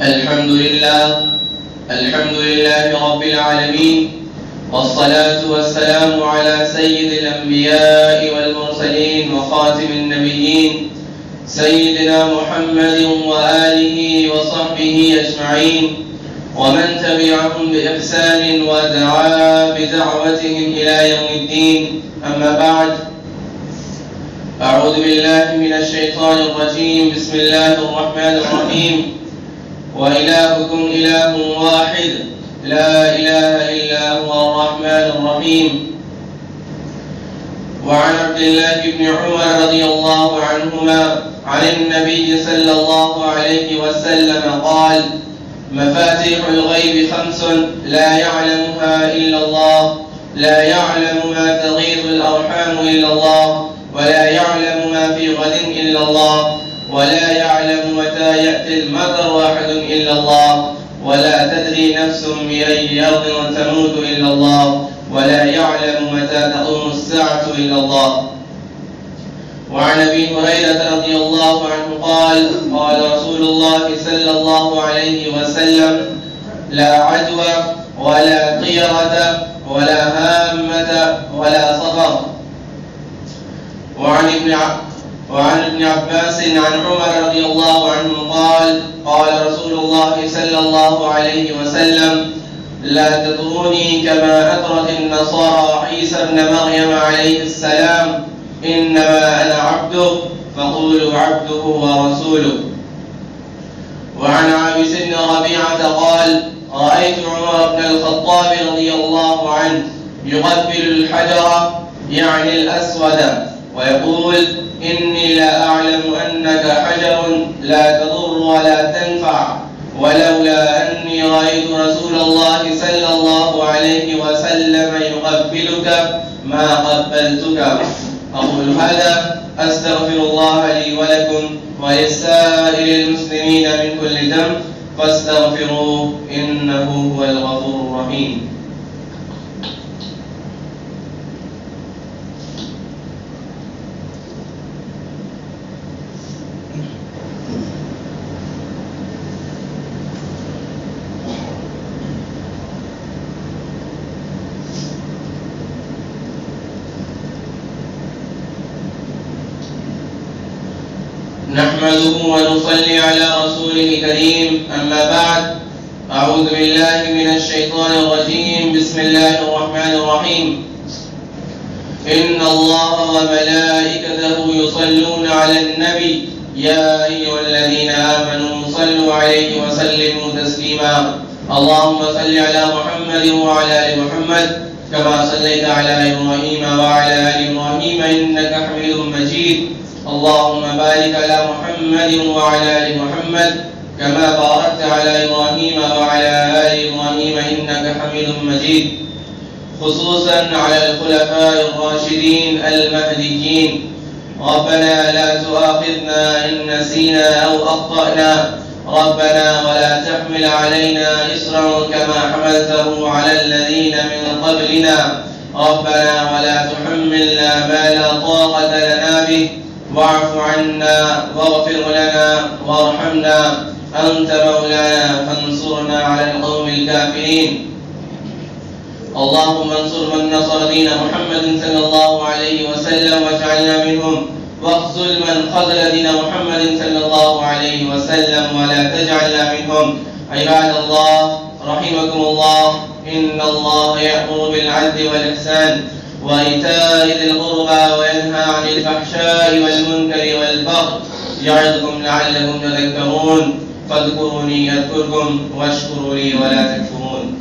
الحمد لله رب العالمين، والصلاة والسلام على سيد الأنبياء والمرسلين وخاتم النبيين سيدنا محمد وآله وصحبه أجمعين، ومن تبعهم بإحسان ودعا بدعوتهم إلى يوم الدين. أما بعد، أعوذ بالله من الشيطان الرجيم. بسم الله الرحمن الرحيم. وإلهكم إله واحد لا إله إلا هو الرحمن الرحيم. وعن عبد الله بن عمر رضي الله عنهما عن النبي صلى الله عليه وسلم قال: مفاتيح الغيب 5 لا يعلمها إلا الله، لا يعلم ما تغيض الأرحام إلا الله، ولا يعلم ما في غد إلا الله، ولا يعلم متى يأتي المطر أحد إلا الله، ولا تدري نفس بأي أرض تموت إلا الله، ولا يعلم متى تقوم الساعة إلا الله. وعن أبي هريرة رضي الله عنه قال: قال رسول الله صلى الله عليه وسلم: لا عدوى ولا طيرة ولا هامة ولا صفر. وعن ابن عباس عن عمر رضي الله عنه قال: قال رسول الله صلى الله عليه وسلم: لا تطروني كما أطرت النصارى عيسى ابن مريم عليه السلام، إنما أنا عبده فقولوا عبده ورسوله. وعن عابس بن ربيعة قال: رأيت عمر بن الخطاب رضي الله عنه يقبل الحجر، يعني الأسود، ويقول: إني لا أعلم أنك حجر لا تضر ولا تنفع، ولولا أني رأيت رسول الله صلى الله عليه وسلم يقبلك ما قبلتك. أقول هذا أستغفر الله لي ولكم ولسائر المسلمين من كل ذنب فاستغفروه إنه هو الغفور الرحيم. نحمده ونصلي على رسوله الكريم. أما بعد، أعوذ بالله من الشيطان الرجيم. بسم الله الرحمن الرحيم. إن الله وملائكته يصلون على النبي يا أيها الذين آمنوا صلوا عليه وسلموا تسليما. اللهم صل على محمد وعلى آل محمد كما صليت على إبراهيم وعلى آل إبراهيم إنك حميد مجيد. اللهم بارك على محمد وعلى آل محمد كما باركت على إبراهيم وعلى آل إبراهيم إنك حميد مجيد. خصوصا على الخلفاء الراشدين المهديين. ربنا لا تؤاخذنا إن نسينا أو أخطأنا، ربنا ولا تحمل علينا إصرا كما حملته على الذين من قبلنا، ربنا ولا تحملنا ما لا طاقة لنا به، واعف عنا واغفر لنا وارحمنا، أنت مولانا فانصرنا على القوم الكافرين. اللهم انصر من نصر دين محمد صلى الله عليه وسلم واجعلنا منهم، واخذل من خذل دين محمد صلى الله عليه وسلم ولا تجعلنا منهم. عباد الله رحمكم الله، إن الله يأمر بالعدل والإحسان وإيتاء ذي القربى وينهى عن الفحشاء والمنكر والبغي يعظكم لعلكم تذكرون. فاذكروني أذكركم واشكروا لي ولا تكفرون.